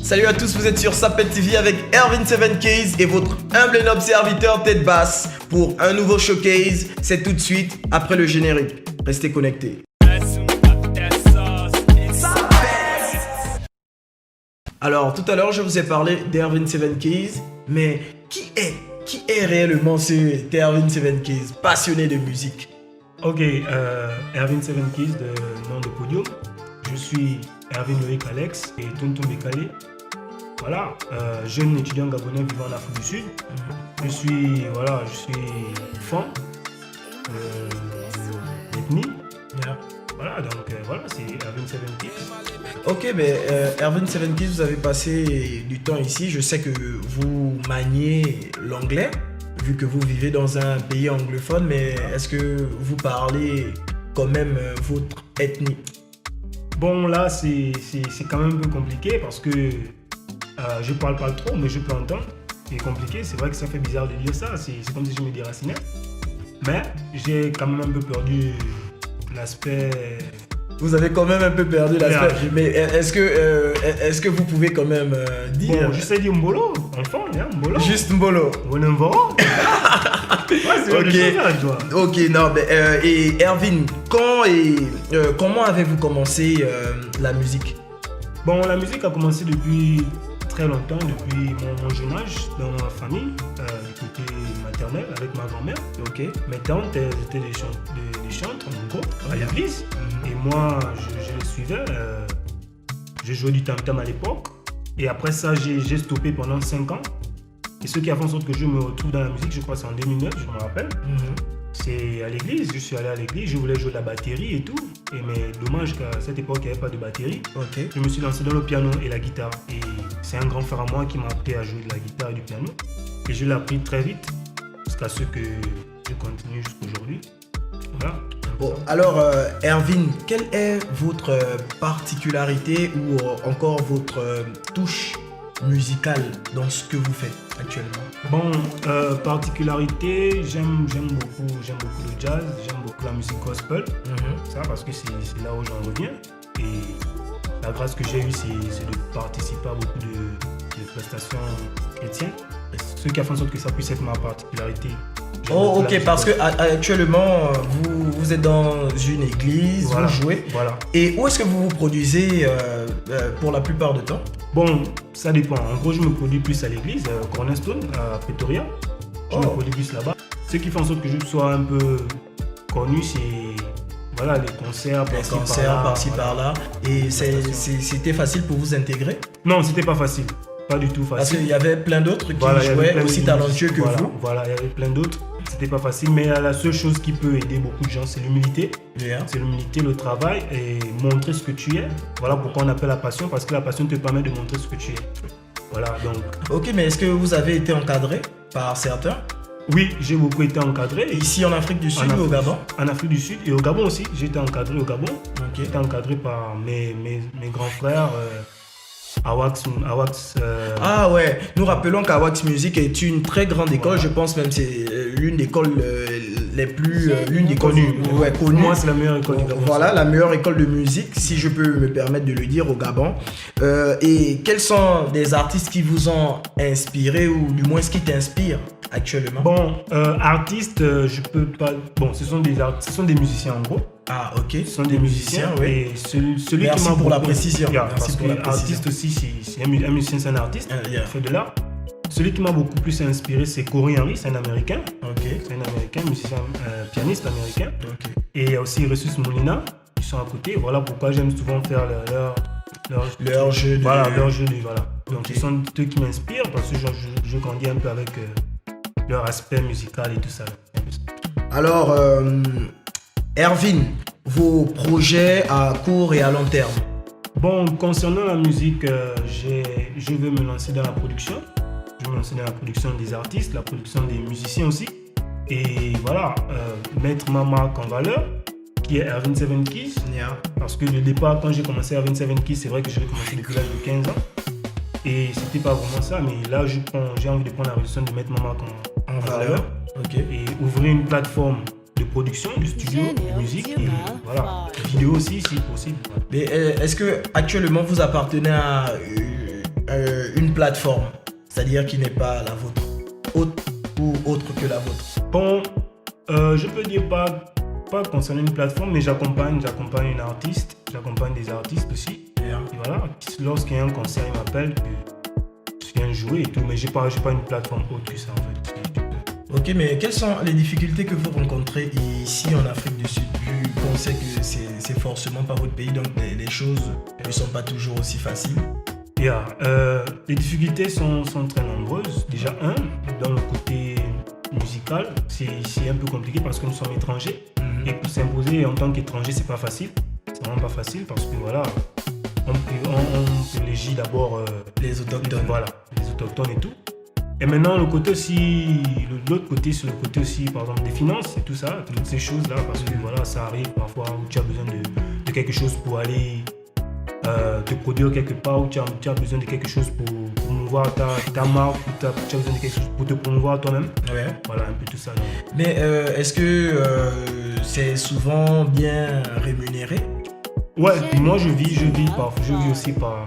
Salut à tous, vous êtes sur Sapet TV avec Ervin 7Keys et votre humble et noble serviteur tête basse pour un nouveau showcase. C'est tout de suite après le générique. Restez connectés. Alors tout à l'heure je vous ai parlé d'Ervin 7Keys, mais qui est réellement ce Ervin 7Keys, passionné de musique? Ok, Ervin 7Keys, de nom de podium. Je suis Ervin Loïc Alex et Tonton Bekale. Voilà, jeune étudiant gabonais vivant en Afrique du Sud. Je suis fan d'ethnie. Voilà, donc voilà, c'est Ervin 7Keys. Ok, mais Ervin 7Keys, vous avez passé du temps ici. Je sais que vous maniez l'anglais, vu que vous vivez dans un pays anglophone, mais est-ce que vous parlez quand même votre ethnie? Bon, là, c'est quand même un peu compliqué parce que je parle pas trop, mais je peux entendre. C'est compliqué, c'est vrai que ça fait bizarre de dire ça, c'est comme si je me déracinais. Mais j'ai quand même un peu perdu l'aspect. Vous avez quand même un peu perdu l'aspect. Mais est-ce que vous pouvez quand même dire... Bon, je sais dire Mbolo, enfant, hein, Mbolo. Juste Mbolo. Mbolo. Ok, non, mais et Ervin, comment avez-vous commencé la musique? Bon, la musique a commencé depuis très longtemps, depuis mon jeune âge, dans ma famille, du côté maternel, avec ma grand-mère. Ok. Mes tantes, elles étaient des chantres, en gros, à l'église. Et moi, je les suivais. Je jouais du tam-tam à l'époque. Et après ça, j'ai stoppé pendant 5 ans. Et ce qui a fait en sorte que je me retrouve dans la musique, je crois que c'est en 2009, je me rappelle. C'est à l'église, je suis allé à l'église, je voulais jouer de la batterie et tout. Mais dommage qu'à cette époque, il n'y avait pas de batterie. Okay. Je me suis lancé dans le piano et la guitare. Et c'est un grand frère à moi qui m'a appris à jouer de la guitare et du piano. Et je l'ai appris très vite, jusqu'à ce que je continue jusqu'aujourd'hui. Voilà. Bon, alors Ervin, quelle est votre particularité ou encore votre touche musicale dans ce que vous faites actuellement? Bon, particularité, j'aime beaucoup le jazz, j'aime beaucoup la musique gospel, ça parce que c'est là où j'en reviens. Et la grâce que j'ai eue, c'est de participer à beaucoup de prestations chrétiennes. Ce qui a fait en sorte que ça puisse être ma particularité. Oh, ok, parce que actuellement vous êtes dans une église, voilà, vous jouez. Voilà. Et où est-ce que vous vous produisez pour la plupart du temps? Bon, ça dépend. En gros, je me produis plus à l'église, Cornerstone, à Pretoria. Je me produis plus là-bas. Ce qui fait en sorte que je sois un peu connu, c'est voilà, les concerts par-ci par-là. Et c'était facile pour vous intégrer? Non, c'était pas facile. Pas du tout facile. Parce qu'il y avait plein d'autres qui jouaient aussi talentueux que vous. Voilà, il y avait plein d'autres. C'était pas facile, mais la seule chose qui peut aider beaucoup de gens, c'est l'humilité. C'est l'humilité, le travail et montrer ce que tu es. Voilà pourquoi on appelle la passion, parce que la passion te permet de montrer ce que tu es. Voilà, donc. Ok, mais est-ce que vous avez été encadré par certains? Oui, j'ai beaucoup été encadré. Ici en Afrique du Sud ou au Gabon? En Afrique du Sud et au Gabon aussi. J'ai été encadré au Gabon. J'ai été encadré par mes grands frères. Awax. Ah ouais, nous rappelons qu'Awax Music est une très grande école, je pense même c'est l'une des écoles les plus connues. Ouais, pour moi c'est la meilleure école du Gabon. Voilà, la meilleure école de musique, si je peux me permettre de le dire, au Gabon. Et quels sont des artistes qui vous ont inspiré ou du moins ce qui t'inspire actuellement? Bon, artistes, je peux pas. Bon, ce sont des musiciens en gros. Ah ok, ce sont des musiciens, oui. Et celui Merci qui m'a pour la précision. Parce que artiste aussi, c'est un musicien, c'est un artiste, il fait de l'art. Celui qui m'a beaucoup plus inspiré, c'est Corey Henry, c'est un américain. C'est un américain, musicien, pianiste américain. Et il y a aussi Ressus Molina, ils sont à côté. Voilà pourquoi j'aime souvent faire leur jeu. Voilà. Donc ils sont eux qui m'inspirent parce que je grandis un peu avec leur aspect musical et tout ça. Alors, Ervin, vos projets à court et à long terme? Bon, concernant la musique, je veux me lancer dans la production. Je veux me lancer dans la production des artistes, la production des musiciens aussi. Et voilà, mettre ma marque en valeur, qui est Ervin 7Keys. Parce que le départ, quand j'ai commencé Ervin 7Keys, c'est vrai que j'ai commencé depuis l'âge de 15 ans. Et c'était pas vraiment ça, mais là, j'ai envie de prendre la résolution de mettre ma marque en valeur. Et ouvrir une plateforme de production, de studio, de musique et voilà, vidéo aussi si possible. Mais est-ce que actuellement vous appartenez à une plateforme, c'est-à-dire qui n'est pas la vôtre, autre ou autre que la vôtre? Bon, je peux dire pas concernant une plateforme, mais j'accompagne une artiste, j'accompagne des artistes aussi. Yeah. Et voilà, lorsqu'il y a un concert, il m'appelle, je viens jouer et tout, mais j'ai pas une plateforme autre que ça en fait. Ok, mais quelles sont les difficultés que vous rencontrez ici en Afrique du Sud, vu qu'on sait que c'est forcément pas votre pays, donc les choses ne sont pas toujours aussi faciles? Yeah, les difficultés sont très nombreuses. Déjà, dans le côté musical, c'est un peu compliqué parce que nous sommes étrangers. Et pour s'imposer en tant qu'étranger, c'est pas facile. C'est vraiment pas facile parce que voilà, on privilégie d'abord Les autochtones. voilà, les autochtones et tout. Et maintenant, l'autre côté aussi, c'est le côté aussi, par exemple, des finances et tout ça, toutes ces choses-là, parce que voilà, ça arrive parfois où tu as besoin de quelque chose pour aller te produire quelque part, où tu as besoin de quelque chose pour promouvoir ta marque, ou tu as besoin de quelque chose pour te promouvoir toi-même. Ouais. Voilà, un peu tout ça. Donc. Mais est-ce que c'est souvent bien rémunéré? Ouais, puis moi je vis aussi par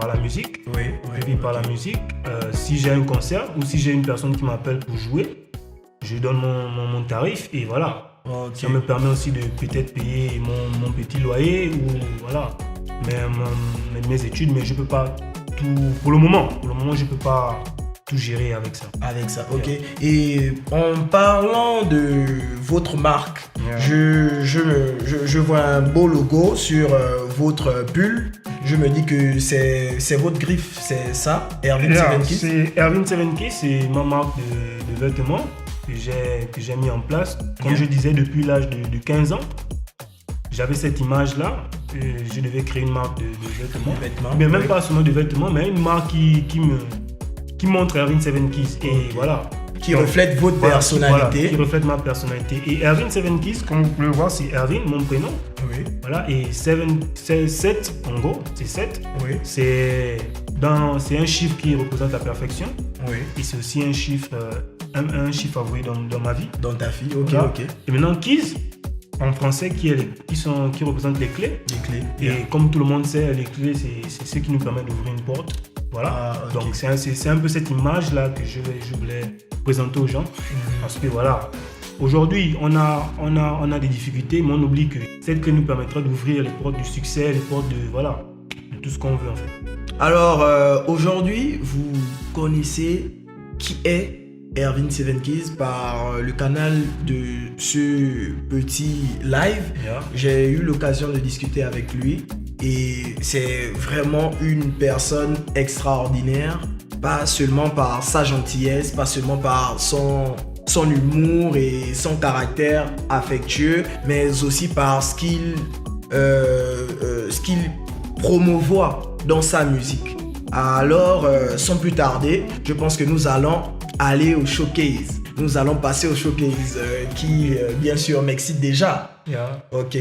la musique. Oui. Je vis par la musique. Si j'ai un concert ou si j'ai une personne qui m'appelle pour jouer, je donne mon tarif et voilà. Ok. Ça me permet aussi de peut-être payer mon petit loyer ou voilà, mes études, mais je peux pas tout pour le moment. Je peux pas tout gérer avec ça. Avec ça, ok. Et en parlant de votre marque, je vois un beau logo sur votre pull. Je me dis que c'est votre griffe, c'est ça, Erwin Sevenkis? C'est Erwin Sevenkis, c'est ma marque de vêtements que j'ai mis en place. Comme je disais, depuis l'âge de 15 ans, j'avais cette image-là. Je devais créer une marque de vêtements. Mais même pas seulement de vêtements, mais une marque qui montre Erwin Sevenkis. Et voilà. Qui reflète votre personnalité. Voilà, qui reflète ma personnalité. Et Erwin Sevenkis, comme vous pouvez le voir, c'est Erwin, mon prénom. Oui. Voilà. Et 7, en gros, c'est 7. Oui. C'est un chiffre qui représente la perfection. Oui. Et c'est aussi un chiffre, un chiffre favori dans ma vie. Dans ta fille, ok, Voilà. ok. Et maintenant, Keys, en français, qui représente les clés. Les clés. Et comme tout le monde sait, les clés, c'est ce qui nous permet d'ouvrir une porte. Voilà. Ah, okay. Donc, c'est un peu cette image-là que je voulais présenter aux gens. Parce que voilà, aujourd'hui, on a des difficultés, mais on oublie que cette clé nous permettra d'ouvrir les portes du succès, les portes de tout ce qu'on veut en fait. Alors, aujourd'hui, vous connaissez qui est Erwin Sevenkis par le canal de ce petit live. Yeah. J'ai eu l'occasion de discuter avec lui et c'est vraiment une personne extraordinaire, pas seulement par sa gentillesse, pas seulement par son humour et son caractère affectueux, mais aussi par ce qu'il promouvoit dans sa musique. Alors, sans plus tarder, je pense que nous allons aller au showcase. Nous allons passer au showcase qui, bien sûr, m'excite déjà. Yeah. Ok.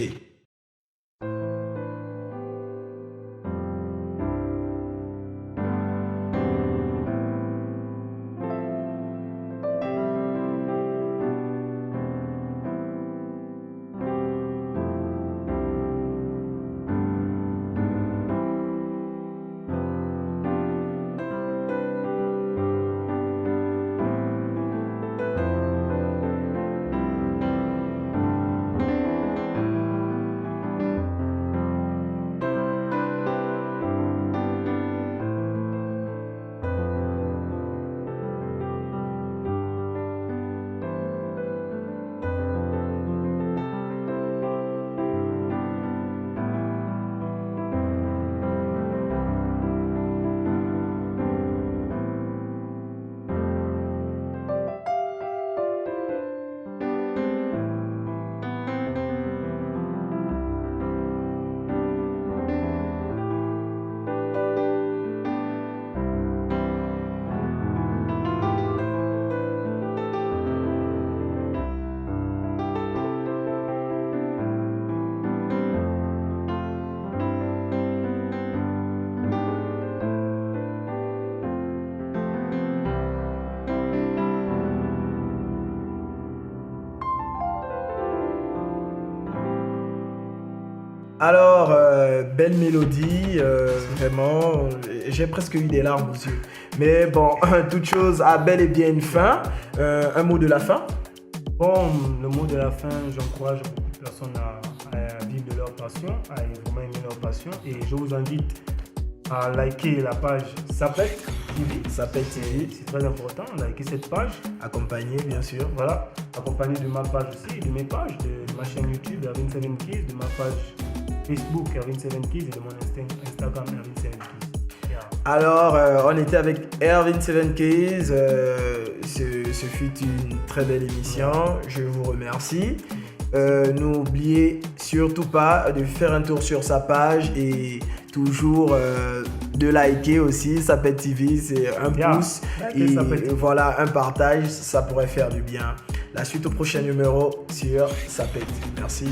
Alors, belle mélodie, vraiment, j'ai presque eu des larmes aux yeux. Mais bon, toute chose a bel et bien une fin. Un mot de la fin? Bon, le mot de la fin, j'encourage beaucoup de personnes à vivre de leur passion, à vraiment aimer leur passion. Et je vous invite à liker la page Sapet TV. Sapet TV. C'est très important, liker cette page. Accompagné, bien sûr. Voilà, accompagné de ma page aussi, de mes pages, de ma chaîne YouTube Ervin7 Keys, de ma page Facebook Ervin7 Keys et de mon Instagram Ervin7 Keys. Yeah. Alors, on était avec Ervin7 Keys. Ce fut une très belle émission. Je vous remercie. N'oubliez surtout pas de faire un tour sur sa page et toujours de liker aussi Sapet TV. C'est un pouce et voilà, un partage. Ça pourrait faire du bien. La suite au prochain numéro sur Sapet. Merci.